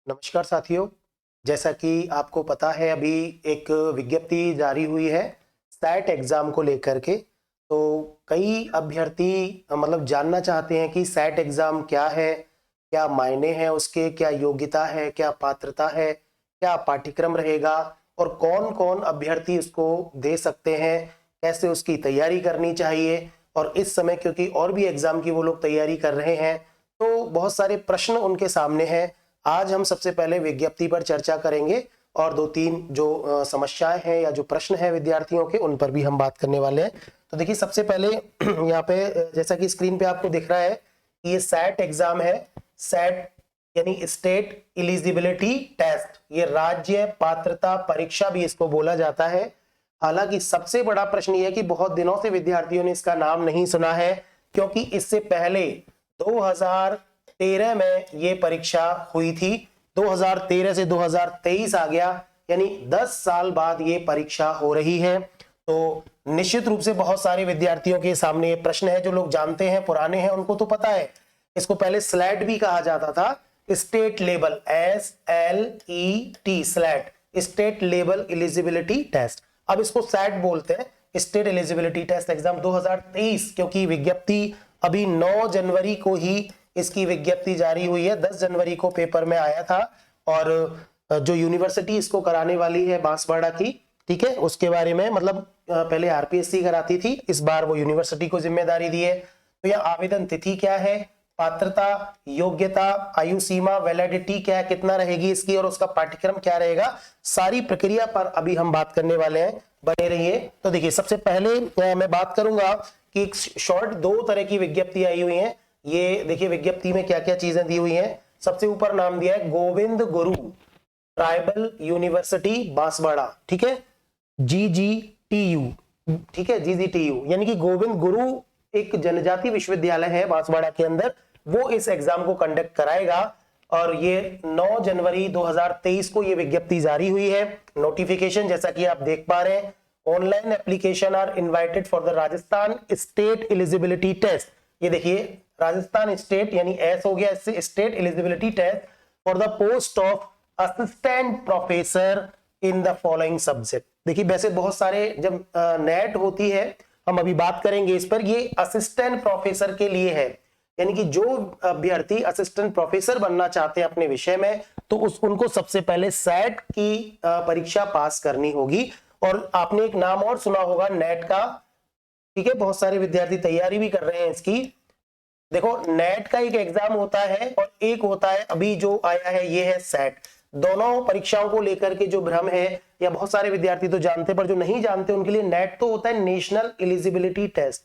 नमस्कार साथियों। जैसा कि आपको पता है, अभी एक विज्ञप्ति जारी हुई है सैट एग्जाम को लेकर के। तो कई अभ्यर्थी मतलब जानना चाहते हैं कि सैट एग्जाम क्या है, क्या मायने हैं उसके, क्या योग्यता है, क्या पात्रता है, क्या पाठ्यक्रम रहेगा और कौन कौन अभ्यर्थी उसको दे सकते हैं, कैसे उसकी तैयारी करनी चाहिए। और इस समय क्योंकि और भी एग्जाम की वो लोग तैयारी कर रहे हैं, तो बहुत सारे प्रश्न उनके सामने हैं। आज हम सबसे पहले विज्ञप्ति पर चर्चा करेंगे और दो तीन जो समस्याएं हैं या जो प्रश्न है विद्यार्थियों के, उन पर भी हम बात करने वाले हैं। तो देखिए, सबसे पहले यहाँ पे जैसा कि स्क्रीन पे आपको दिख रहा है कि ये सैट एग्जाम है। सैट यानी स्टेट एलिजिबिलिटी टेस्ट, ये राज्य पात्रता परीक्षा भी इसको बोला जाता है। हालांकि सबसे बड़ा प्रश्न ये है कि बहुत दिनों से विद्यार्थियों ने इसका नाम नहीं सुना है, क्योंकि इससे पहले 2013 में ये परीक्षा हुई थी। 2013 से 2023 आ गया, यानी 10 साल बाद ये परीक्षा हो रही है। तो निश्चित रूप से बहुत सारे विद्यार्थियों के सामने ये प्रश्न है। जो लोग जानते हैं, पुराने हैं, उनको तो पता है। इसको पहले स्लैट भी कहा जाता था, state level, SLET, SLET, state level eligibility test. अब इसको सैट बोलते हैं, स्टेट एलिजिबिलिटी टेस्ट एग्जाम 2023, क्योंकि विज्ञप्ति अभी 9 जनवरी को ही इसकी विज्ञप्ति जारी हुई है। 10 जनवरी को पेपर में आया था। और जो यूनिवर्सिटी इसको कराने वाली है बांसवाड़ा की, ठीक है, उसके बारे में मतलब पहले आरपीएससी कराती थी, इस बार वो यूनिवर्सिटी को जिम्मेदारी दी है। तो यह आवेदन तिथि क्या है, पात्रता, योग्यता, आयु सीमा, वैलिडिटी क्या है, कितना रहेगी इसकी, और उसका पाठ्यक्रम क्या रहेगा, सारी प्रक्रिया पर अभी हम बात करने वाले हैं। बने रहिए। तो देखिए, सबसे पहले मैं बात करूंगा कि शॉर्ट 2 तरह की विज्ञप्ति आई हुई है। ये देखिए, विज्ञप्ति में क्या क्या चीजें दी हुई हैं। सबसे ऊपर नाम दिया है गोविंद गुरु ट्राइबल यूनिवर्सिटी बांसवाड़ा, ठीक है, GGTU, ठीक है, GGTU यानी कि गोविंद गुरु एक जनजाति विश्वविद्यालय है बांसवाड़ा के अंदर, वो इस एग्जाम को कंडक्ट कराएगा। और ये 9 जनवरी 2023 को ये विज्ञप्ति जारी हुई है। नोटिफिकेशन जैसा कि आप देख पा रहे हैं, online application are invited for the Rajasthan state eligibility test. ये देखिए, राजस्थान स्टेट यानी एस हो गया, इससे state eligibility test for the post of assistant professor in the following subject. देखिए, वैसे बहुत सारे जब नेट होती है, हम अभी बात करेंगे इस पर, ये असिस्टेंट प्रोफेसर के लिए है। यानी कि जो अभ्यर्थी असिस्टेंट प्रोफेसर बनना चाहते हैं अपने विषय में, तो उनको सबसे पहले सैट की परीक्षा पास करनी होगी। और आपने एक नाम और सुना होगा, नेट का, ठीक है, बहुत सारे विद्यार्थी तैयारी भी कर रहे हैं इसकी। देखो, नेट का एक एग्जाम होता है और एक होता है अभी जो आया है, ये है सैट। दोनों परीक्षाओं को लेकर के जो भ्रम है, या बहुत सारे विद्यार्थी तो जानते पर जो नहीं जानते उनके लिए, नेट तो होता है नेशनल एलिजिबिलिटी टेस्ट।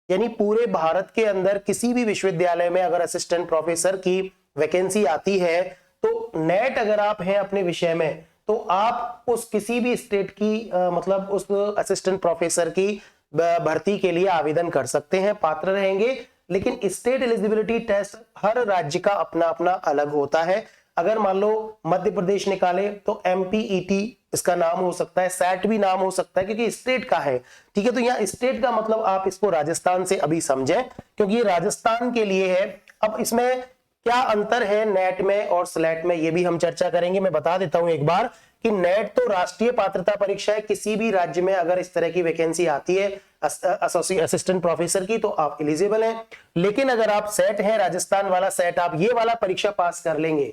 यानी पूरे भारत के अंदर किसी भी विश्वविद्यालय में अगर असिस्टेंट प्रोफेसर की वैकेंसी आती है, तो नेट अगर आप हैं अपने विषय में, तो आप उस किसी भी स्टेट की मतलब उस असिस्टेंट प्रोफेसर की भर्ती के लिए आवेदन कर सकते हैं, पात्र रहेंगे। लेकिन स्टेट एलिजिबिलिटी टेस्ट हर राज्य का अपना अपना अलग होता है। अगर मान लो मध्य प्रदेश निकाले तो MPET इसका नाम हो सकता है, सैट भी नाम हो सकता है, क्योंकि स्टेट का है, ठीक है। तो यहाँ स्टेट का मतलब आप इसको राजस्थान से अभी समझें, क्योंकि ये राजस्थान के लिए है। अब इसमें क्या अंतर है नेट में और स्लैट में, ये भी हम चर्चा करेंगे। मैं बता देता हूं एक बार कि नेट तो राष्ट्रीय पात्रता परीक्षा है। किसी भी राज्य में अगर इस तरह की वैकेंसी आती है असिस्टेंट प्रोफेसर की, तो आप एलिजिबल हैं। लेकिन अगर आप सेट हैं, राजस्थान वाला सेट, आप ये वाला परीक्षा पास कर लेंगे,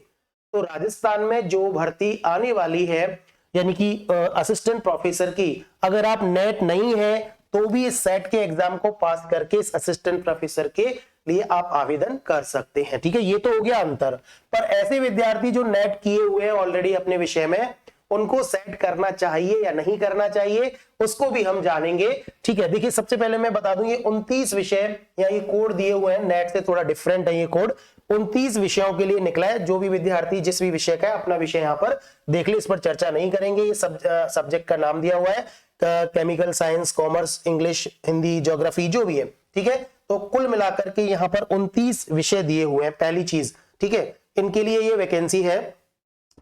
तो राजस्थान में जो भर्ती आने वाली है, यानी कि असिस्टेंट प्रोफेसर की, अगर आप नेट नहीं है तो भी इस सेट के एग्जाम को पास करके इस असिस्टेंट प्रोफेसर के लिए आप आवेदन कर सकते हैं, ठीक है। ये तो हो गया अंतर। पर ऐसे विद्यार्थी जो नेट किए हुए हैं ऑलरेडी अपने विषय में, उनको सेट करना चाहिए या नहीं करना चाहिए, उसको भी हम जानेंगे, ठीक है। देखिए, सबसे पहले मैं बता दूं, ये 29 विषय या ये कोड दिए हुए हैं, नेट से थोड़ा डिफरेंट है ये कोड। 29 विषयों के लिए निकला है। जो भी विद्यार्थी जिस भी विषय का है, अपना विषय यहाँ पर देख ले, इस पर चर्चा नहीं करेंगे। ये सब्जेक्ट का नाम दिया हुआ है, chemical science, commerce, English, Hindi, geography, जो भी है, ठीक है। तो कुल मिलाकर के यहाँ पर 29 विषय दिए हुए हैं, पहली चीज, ठीक है। इनके लिए ये वैकेंसी है।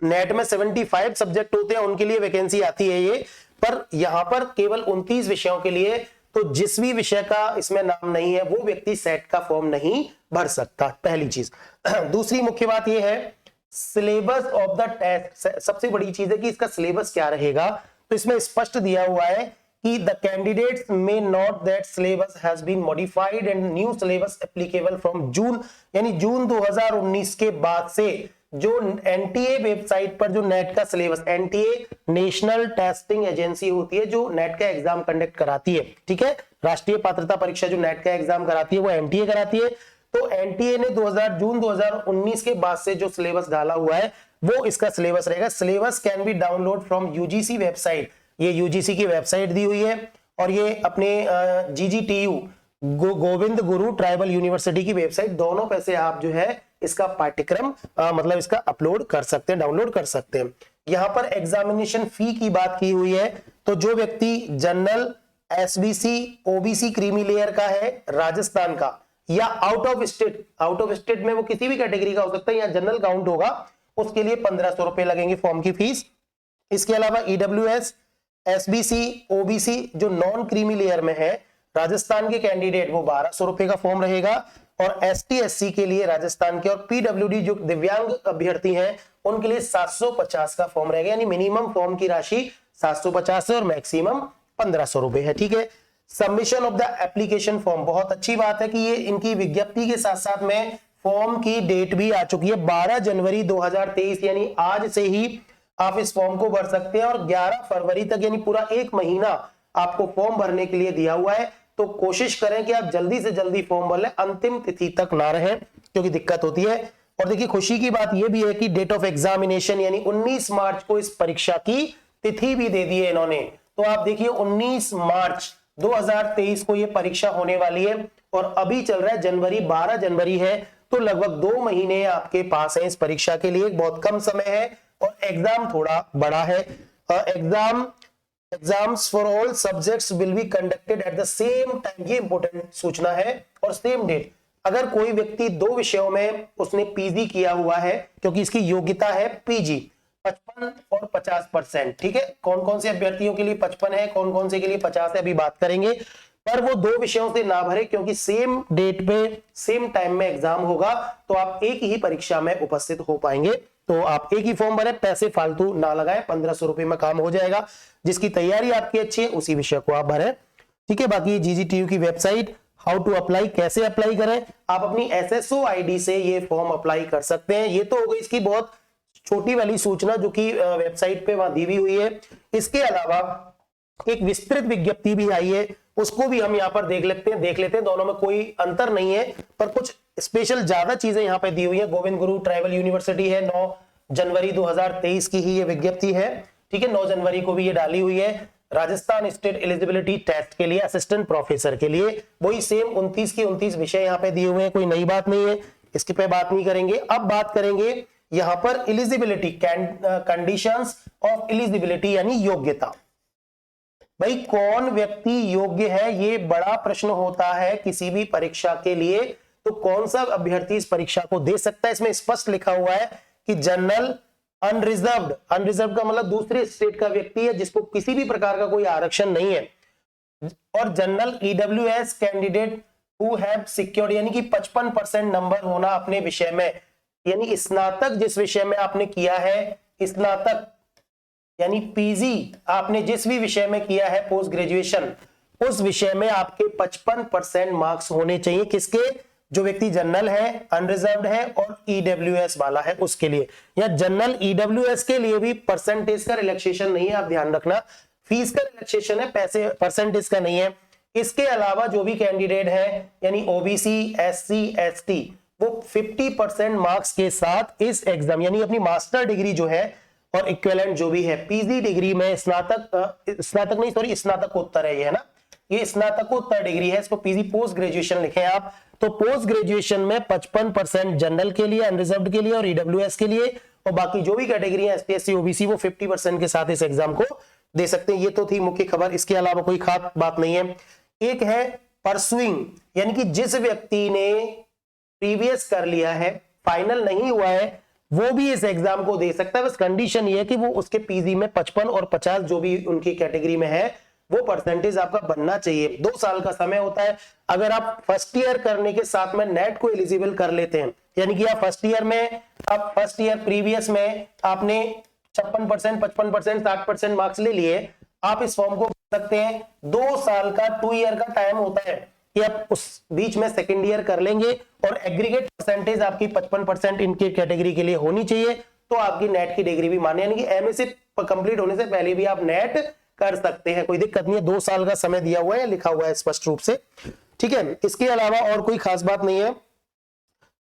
नेट में 75 सब्जेक्ट होते हैं, उनके लिए वैकेंसी आती है ये, पर यहां पर केवल 29 विषयों के लिए। तो जिस भी विषय का इसमें नाम नहीं है, वो व्यक्ति सेट का फॉर्म नहीं भर सकता, पहली चीज। दूसरी मुख्य बात यह है, सिलेबस ऑफ द टेस्ट, सबसे बड़ी चीज है कि इसका सिलेबस क्या रहेगा। तो इसमें स्पष्ट दिया हुआ है कि the candidates may note that syllabus has been modified and new syllabus applicable from June, यानी जून 2019 के बाद से जो एनटीए वेबसाइट पर जो नेट का syllabus, NTA national testing agency होती है जो नेट का एग्जाम कंडक्ट कराती है, ठीक है, राष्ट्रीय पात्रता परीक्षा जो नेट का एग्जाम कराती है वो एनटीए कराती है। तो एनटीए ने जून 2019 के बाद से जो सिलेबस डाला हुआ है वो इसका सिलेबस रहेगा। Syllabus can be download from UGC website, ये यूजीसी की वेबसाइट दी हुई है, और ये अपने जीजीटीयू गोविंद गुरु ट्राइबल यूनिवर्सिटी की वेबसाइट, दोनों पे से आप जो है इसका पाठ्यक्रम मतलब इसका अपलोड कर सकते हैं, डाउनलोड कर सकते हैं। यहां पर एग्जामिनेशन फी की बात की हुई है, तो जो व्यक्ति general, SBC, OBC creamy layer का है राजस्थान का, या आउट ऑफ स्टेट में वो किसी भी कैटेगरी का हो सकता है, या जनरल काउंट होगा, उसके लिए 1500 रुपए लगेंगे फॉर्म की फीस। इसके अलावा ईडब्ल्यूएस, एसबीसी, ओबीसी जो नॉन क्रीमी लेयर में है राजस्थान के कैंडिडेट वो 1200 रुपए का फॉर्म रहेगा, और एसटी एससी के लिए राजस्थान के, और पीडब्ल्यूडी जो दिव्यांग अभ्यर्थी हैं उनके लिए 750 का फॉर्म रहेगा, यानी मिनिमम फॉर्म की राशि 750 है और मैक्सिमम 1500 रुपए है, ठीक है। Submission of the application form, बहुत अच्छी बात है कि ये इनकी विज्ञप्ति के साथ साथ में फॉर्म की डेट भी आ चुकी है 12 जनवरी 2023, यानी आज से ही आप इस फॉर्म को भर सकते हैं, और 11 फरवरी तक यानी पूरा एक महीना आपको फॉर्म भरने के लिए दिया हुआ है। तो कोशिश करें कि आप जल्दी से जल्दी फॉर्म भर लें, अंतिम तिथि तक ना रहें क्योंकि दिक्कत होती है। और देखिए खुशी की बात यह भी है कि डेट ऑफ एग्जामिनेशन यानी 19 मार्च को इस परीक्षा की तिथि भी दे दी है इन्होंने। तो आप देखिए 19 मार्च 2023 को ये परीक्षा होने वाली है, और अभी चल रहा है जनवरी, 12 जनवरी है, तो लगभग 2 महीने आपके पास है इस परीक्षा के लिए, बहुत कम समय है, और एग्जाम थोड़ा बड़ा है। Exams for all subjects will be conducted at the same time, ये इंपॉर्टेंट सूचना है, और सेम डेट। अगर कोई व्यक्ति 2 विषयों में उसने पीजी किया हुआ है, क्योंकि इसकी योग्यता है पीजी, 55 और 50%, ठीक है। कौन कौन से अभ्यर्थियों के लिए 55 है, कौन कौन से के लिए 50 है, अभी बात करेंगे। पर वो 2 विषयों से ना भरे, क्योंकि सेम डेट पे सेम टाइम में एग्जाम होगा, तो आप एक ही परीक्षा में उपस्थित हो पाएंगे। तो आप एक ही फॉर्म भरे, पैसे फालतू ना लगाएं, 1500 रुपए में काम हो जाएगा। जिसकी तैयारी आपकी अच्छी है उसी विषय को आप भरें, ठीक है। बाकी जीजीटीयू की वेबसाइट, हाउ टू अप्लाई, कैसे अप्लाई करें, आप अपनी एसएसओ आईडी से ये फॉर्म अप्लाई कर सकते हैं। ये तो हो गई इसकी बहुत छोटी वाली सूचना जो कि वेबसाइट पे वहां दी हुई है। इसके अलावा एक विस्तृत विज्ञप्ति भी आई है, उसको भी हम यहाँ पर देख लेते हैं, दोनों में कोई अंतर नहीं है, पर कुछ स्पेशल ज्यादा चीजें यहाँ पे दी हुई है। गोविंद गुरु ट्राइबल यूनिवर्सिटी है, 9 जनवरी 2023 की ही ये विज्ञप्ति है, ठीक है, 9 जनवरी को भी ये डाली हुई है। राजस्थान स्टेट एलिजिबिलिटी टेस्ट के लिए असिस्टेंट प्रोफेसर के लिए वही सेम 29 के 29 विषय यहाँ पे दिए हुए हैं, कोई नई बात नहीं है, इसके पे बात नहीं करेंगे। अब बात करेंगे यहाँ पर एलिजिबिलिटी, कंडीशंस ऑफ एलिजिबिलिटी यानी योग्यता। भाई कौन व्यक्ति योग्य है, ये बड़ा प्रश्न होता है किसी भी परीक्षा के लिए। तो कौन सा अभ्यर्थी इस परीक्षा को दे सकता है, इसमें स्पष्ट लिखा हुआ है कि जनरल, अनरिजर्व्ड, अनरिजर्व्ड का मतलब दूसरे स्टेट का व्यक्ति है जिसको किसी भी प्रकार का कोई आरक्षण नहीं है, और general EWS candidate who have secured, यानी कि 55% नंबर होना अपने विषय में, यानी स्नातक जिस विषय में आपने किया है, स्नातक यानी पीजी आपने जिस भी विषय में किया है, पोस्ट ग्रेजुएशन, उस विषय में आपके 55% मार्क्स होने चाहिए। किसके, जो व्यक्ति जनरल है, अनरिजर्व्ड है और ईडब्ल्यूएस वाला है उसके लिए। या जनरल ईडब्ल्यूएस के लिए भी परसेंटेज का रिलैक्सेशन नहीं है, आप ध्यान रखना, फीस का रिलैक्सेशन है, पैसे परसेंटेज का नहीं है। इसके अलावा जो भी कैंडिडेट है यानी ओबीसी, एससी, एसटी, वो 50% मार्क्स के साथ इस एग्जाम यानी अपनी मास्टर डिग्री जो है और इक्विवेलेंट जो भी है पीजी डिग्री में, स्नातकोत्तर है ये, है ना, ये स्नातकोत्तर डिग्री है, इसको पीजी पोस्ट ग्रेजुएशन लिखे आप। तो पोस्ट ग्रेजुएशन में 55% जनरल के लिए, अनरिजर्व्ड के लिए और ईडब्ल्यूएस के लिए, और बाकी जो भी कैटेगरी है एसटी, एससी, ओबीसी, वो 50% के साथ इस एग्जाम को दे सकते हैं। ये तो थी मुख्य खबर, इसके अलावा कोई खास बात नहीं है। एक है परसुइंग, यानी कि जिस व्यक्ति ने प्रीवियस कर लिया है, फाइनल नहीं हुआ है, वो भी इस एग्जाम को दे सकता है। बस कंडीशन ये है कि वो उसके पीजी में 55 और 50 जो भी उनकी कैटेगरी में है वो परसेंटेज आपका बनना चाहिए। 2 साल का समय होता है। अगर आप फर्स्ट ईयर करने के साथ में नेट को एलिजिबल कर लेते हैं, यानी कि आप फर्स्ट ईयर प्रीवियस में आपने 56%, 55%, 60% मार्क्स ले लिए, आप इस फॉर्म को भर सकते हैं। 2 साल का 2 ईयर का टाइम होता है कि आप उस बीच में सेकेंड ईयर कर लेंगे और एग्रीगेट परसेंटेज आपकी 55% इनकी कैटेगरी के लिए होनी चाहिए, तो आपकी नेट की डिग्री भी माने, यानी कि एमएससी कंप्लीट होने से पहले भी आप नेट कर सकते हैं, कोई दिक्कत नहीं है। 2 साल का समय दिया हुआ है, लिखा हुआ है स्पष्ट रूप से, ठीक है। इसके अलावा और कोई खास बात नहीं है।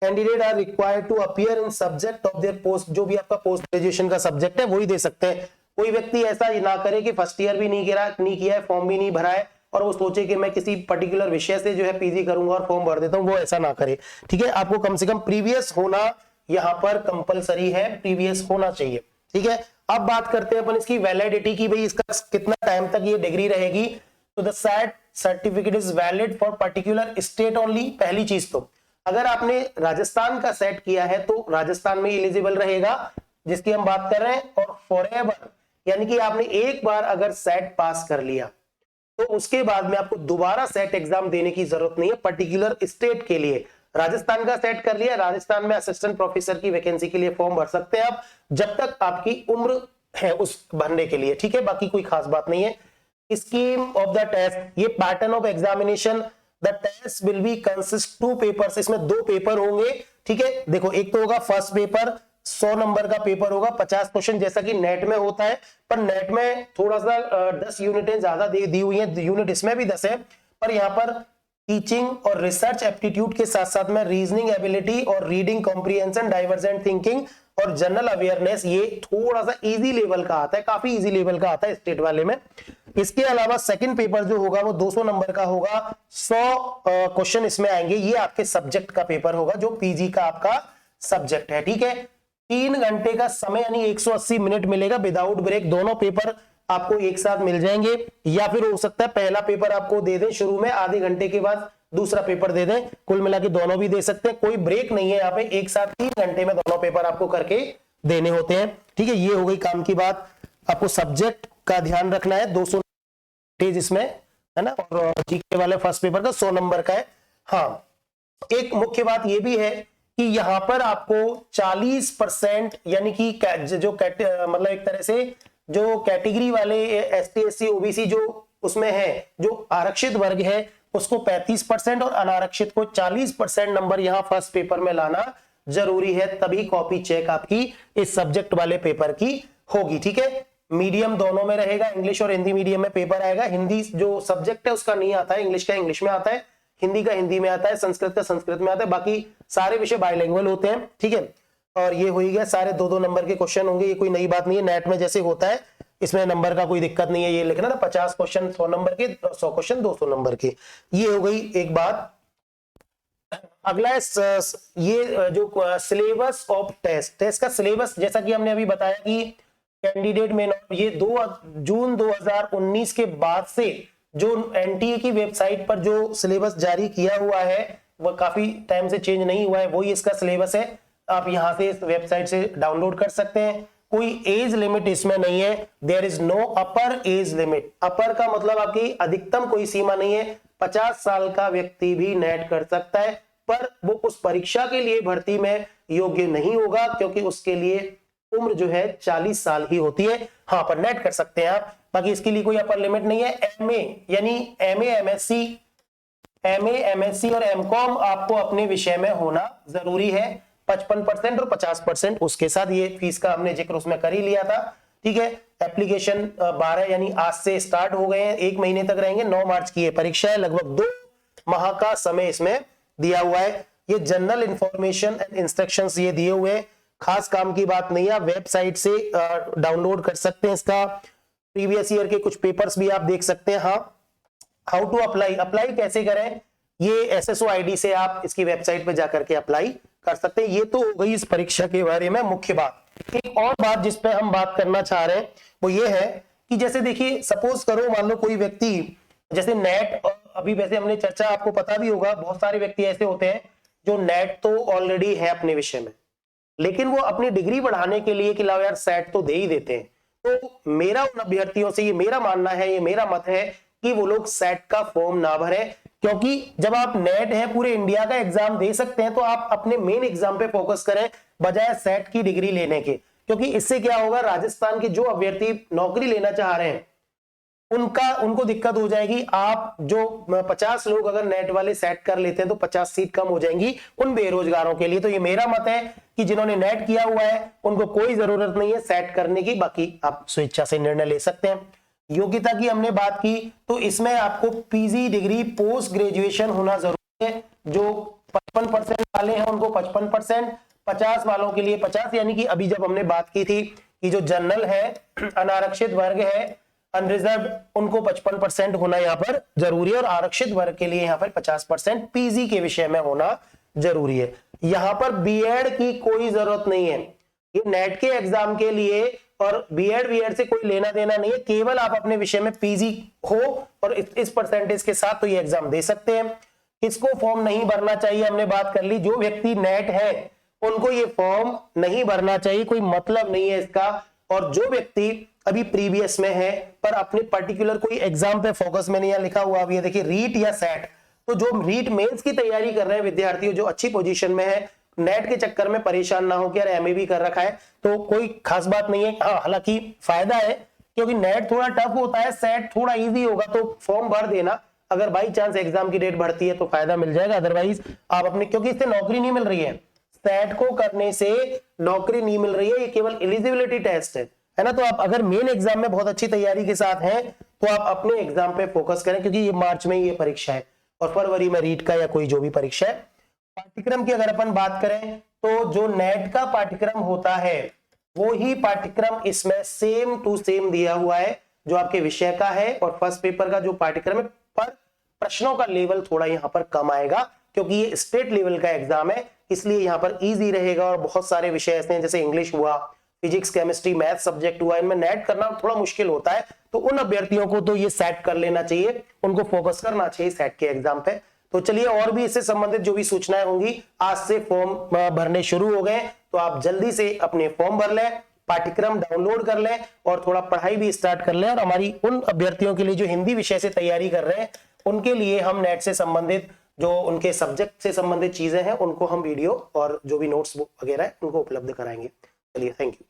Candidate are required to appear in subject of their post, जो भी आपका पोस्ट ग्रेजुएशन का सब्जेक्ट है वही दे सकते हैं। कोई व्यक्ति ऐसा ना करे कि फर्स्ट ईयर भी नहीं किया है, फॉर्म भी नहीं भरा है और वो सोचे कि मैं किसी पर्टिकुलर विषय से जो है पीजी करूंगा और फॉर्म भर देता हूं, वो ऐसा ना करे, ठीक है। आपको कम से कम प्रीवियस होना यहां पर कंपलसरी है, प्रीवियस होना चाहिए, ठीक है। अब बात करते हैं अपन इसकी वैलिडिटी की, भाई इसका कितना टाइम तक ये डिग्री रहेगी। तो the SET certificate is valid for particular state only. पहली चीज तो अगर आपने राजस्थान का सेट किया है तो राजस्थान में एलिजिबल रहेगा जिसकी हम बात कर रहे हैं, और फॉरएवर यानी कि आपने एक बार अगर सेट पास कर लिया तो उसके बाद में आपको दोबारा सेट एग्जाम देने की जरूरत नहीं है पर्टिकुलर स्टेट के लिए। राजस्थान का सेट कर लिया, राजस्थान में असिस्टेंट प्रोफेसर की वैकेंसी के लिए फॉर्म भर सकते हैं आप, जब तक आपकी उम्र है उस भरने के लिए, ठीक है। बाकी कोई खास बात नहीं है। स्कीम ऑफ द टेस्ट, ये pattern of examination, the test will be consist 2 papers, इसमें 2 पेपर होंगे, ठीक है। देखो एक तो होगा फर्स्ट पेपर, 100 नंबर का पेपर होगा, 50 क्वेश्चन जैसा कि नेट में होता है, पर नेट में थोड़ा सा 10 यूनिटें ज्यादा दी हुई हैं, यूनिट इसमें भी 10 है, पर यहाँ पर टीचिंग और रिसर्च एप्टीट्यूड के साथ साथ में रीजनिंग एबिलिटी और रीडिंग कॉम्प्रिहेंशन, डाइवर्जेंट थिंकिंग और जनरल अवेयरनेस, ये थोड़ा सा इजी लेवल का आता है, काफी इजी लेवल का आता है स्टेट वाले में। इसके अलावा सेकंड पेपर जो होगा वो 200 नंबर का होगा, 100 क्वेश्चन इसमें आएंगे, ये आपके सब्जेक्ट का पेपर होगा जो पीजी का आपका सब्जेक्ट है, ठीक है। 3 घंटे का समय यानी 180 मिनट मिलेगा विदाउट ब्रेक। दोनों पेपर आपको एक साथ मिल जाएंगे, या फिर हो सकता है पहला पेपर आपको दे दें शुरू में, आधे घंटे के बाद दूसरा पेपर दे दें, कुल मिला के दोनों भी दे सकते हैं, कोई ब्रेक नहीं है यहाँ पे, एक साथ 3 घंटे में दोनों पेपर आपको करके देने होते हैं, ठीक है। ये हो गई काम की बात। आपको सब्जेक्ट का ध्यान रखना है, 200 पेज इसमें है ना, और जीके वाले फर्स्ट पेपर का 100 नंबर का है। हाँ, एक मुख्य बात यह भी है कि यहां पर आपको 40% यानी कि जो मतलब एक तरह से जो कैटेगरी वाले एसटी एससी ओबीसी जो उसमें है, जो आरक्षित वर्ग है उसको 35% और अनारक्षित को 40% नंबर यहां फर्स्ट पेपर में लाना जरूरी है, तभी कॉपी चेक आपकी इस सब्जेक्ट वाले पेपर की होगी, ठीक है। मीडियम दोनों में रहेगा, इंग्लिश और हिंदी मीडियम में पेपर आएगा। हिंदी जो सब्जेक्ट है उसका नहीं आता है, इंग्लिश का इंग्लिश में आता है, हिंदी का हिंदी में आता है, संस्कृत का संस्कृत में आता है, बाकी सारे विषय बाइलिंगुअल होते हैं, ठीक है। और ये हो ही गया, सारे 2-2 नंबर के क्वेश्चन होंगे, ये कोई नई बात नहीं है, नेट में जैसे होता है इसमें नंबर का कोई दिक्कत नहीं है, ये लिखना ना 50 क्वेश्चन 100 नंबर के, 100 क्वेश्चन 200 नंबर के, ये हो गई एक बात। अगला है ये जो सिलेबस ऑफ टेस्ट का सिलेबस, जैसा कि हमने अभी बताया कि कैंडिडेट में ये 2 जून 2019 के बाद से जो एनटीए की वेबसाइट पर जो सिलेबस जारी किया हुआ है वह काफी टाइम से चेंज नहीं हुआ है, वही इसका सिलेबस है। आप यहां से इस वेबसाइट से डाउनलोड कर सकते हैं। कोई एज लिमिट इसमें नहीं है, there is no upper age limit. Upper का मतलब आपकी अधिकतम कोई सीमा नहीं है, 50 साल का व्यक्ति भी नेट कर सकता है, पर वो उस परीक्षा के लिए भर्ती में योग्य नहीं होगा क्योंकि उसके लिए उम्र जो है 40 साल ही होती है। हाँ, पर नेट कर सकते हैं आप, बाकी इसके लिए कोई अपर लिमिट नहीं है। एमए यानी एमए एमएससी और एमकॉम आपको अपने विषय में होना जरूरी है, 55% और 50% उसके साथ, ये फीस का हमने जिक्र उसमें कर ही लिया था, ठीक है। एप्लीकेशन 12 यानी आज से स्टार्ट हो गए हैं, 1 महीने तक रहेंगे, 9 मार्च की ये परीक्षा है, लगभग 2 माह का समय इसमें दिया हुआ है। ये जनरल इंफॉर्मेशन एंड इंस्ट्रक्शंस ये दिए हुए हैं, खास काम की बात नहीं है, आप वेबसाइट से डाउनलोड कर सकते हैं इसका। प्रीवियस ईयर के कुछ पेपर्स भी आप देख सकते हैं। हाँ, हाउ टू अप्लाई कैसे करें, ये एसएसओ आईडी से आप इसकी वेबसाइट पे जाकर के अप्लाई कर सकते हैं। ये तो हो गई इस परीक्षा के बारे में मुख्य बात। एक और बात जिस पे हम बात करना चाह रहे हैं वो ये है कि जैसे देखिए, सपोज करो मान लो कोई व्यक्ति जैसे नेट, अभी वैसे हमने चर्चा, आपको पता भी होगा बहुत सारे व्यक्ति ऐसे होते हैं जो नेट तो ऑलरेडी है अपने विषय में, लेकिन वो अपनी डिग्री बढ़ाने के लिए कि लाओ यार सेट तो दे ही देते हैं, तो मेरा उन अभ्यर्थियों से, ये मेरा मानना है, ये मेरा मत है कि वो लोग सेट का फॉर्म ना भरें, क्योंकि जब आप नेट है पूरे इंडिया का एग्जाम दे सकते हैं तो आप अपने मेन एग्जाम पे फोकस करें बजाय सेट की डिग्री लेने के। क्योंकि इससे क्या होगा, राजस्थान के जो अभ्यर्थी नौकरी लेना चाह रहे हैं उनको दिक्कत हो जाएगी। आप जो 50 लोग अगर नेट वाले सेट कर लेते हैं तो 50 सीट कम हो जाएंगी उन बेरोजगारों के लिए। तो ये मेरा मत है कि जिन्होंने नेट किया हुआ है उनको कोई जरूरत नहीं है सेट करने की, बाकी आप स्वेच्छा से निर्णय ले सकते हैं। योग्यता की हमने बात की, तो इसमें आपको पीजी डिग्री पोस्ट ग्रेजुएशन होना जरूरी है। जो 55% वाले हैं उनको 55%, 50 वालों के लिए 50, यानी कि अभी जब हमने बात की थी कि जो जनरल है, अनारक्षित वर्ग है, अनरिजर्व, उनको 55% होना यहाँ पर जरूरी है, और आरक्षित वर्ग के लिए यहाँ पर 50% पीजी के विषय में होना जरूरी है। यहाँ पर बीएड की कोई जरूरत नहीं है, ये नेट के एग्जाम के लिए, और बीएड से कोई लेना देना नहीं है, केवल आप अपने विषय में पीजी हो और इस परसेंटेज के साथ तो ये एग्जाम दे सकते हैं। किसको फॉर्म नहीं भरना चाहिए हमने बात कर ली, जो व्यक्ति नेट है उनको ये फॉर्म नहीं भरना चाहिए, कोई मतलब नहीं है इसका। और जो व्यक्ति अभी प्रीवियस में है पर अपने पर्टिकुलर कोई एग्जाम पे फोकस में नहीं, लिखा हुआ अभी देखिए रीट या सेट, तो जो रीट मेंस की तैयारी कर रहे हैं विद्यार्थी जो अच्छी पोजीशन में है, नेट के चक्कर में परेशान ना हो कि यार एमए भी कर रखा है, तो कोई खास बात नहीं है। हाँ, हालांकि फायदा है क्योंकि नेट थोड़ा टफ होता है, सेट थोड़ा इजी होगा, तो फॉर्म भर देना, अगर बाई चांस एग्जाम की डेट बढ़ती है तो फायदा मिल जाएगा। अदरवाइज आप अपने, क्योंकि इससे नौकरी नहीं मिल रही है, सेट को करने से नौकरी नहीं मिल रही है, ये केवल एलिजिबिलिटी टेस्ट है ना। तो आप अगर मेन एग्जाम में बहुत अच्छी तैयारी के साथ हैं तो आप अपने एग्जाम पे फोकस करें, क्योंकि ये मार्च में ये परीक्षा है और फरवरी में रीट का या कोई जो भी परीक्षा है। पाठ्यक्रम की अगर अपन बात करें तो जो नेट का पाठ्यक्रम होता है वो ही पाठ्यक्रम इसमें सेम टू सेम दिया हुआ है जो आपके विषय का है, और फर्स्ट पेपर का जो पाठ्यक्रम है, पर प्रश्नों का लेवल थोड़ा यहाँ पर कम आएगा क्योंकि ये स्टेट लेवल का एग्जाम है, इसलिए यहाँ पर इजी रहेगा। और बहुत सारे विषय ऐसे हैं जैसे इंग्लिश हुआ, फिजिक्स, केमिस्ट्री, मैथ सब्जेक्ट हुआ, इनमें नेट करना थोड़ा मुश्किल होता है, तो उन अभ्यर्थियों को तो ये सेट कर लेना चाहिए, उनको फोकस करना चाहिए सेट के एग्जाम पे। तो चलिए, और भी इससे संबंधित जो भी सूचनाएं होंगी, आज से फॉर्म भरने शुरू हो गए, तो आप जल्दी से अपने फॉर्म भर लें, पाठ्यक्रम डाउनलोड कर लें और थोड़ा पढ़ाई भी स्टार्ट कर लें। और हमारी उन अभ्यर्थियों के लिए जो हिंदी विषय से तैयारी कर रहे हैं उनके लिए हम नेट से संबंधित जो उनके सब्जेक्ट से संबंधित चीजें हैं उनको हम वीडियो और जो भी नोट्स वगैरह है उनको उपलब्ध कराएंगे। चलिए, थैंक यू।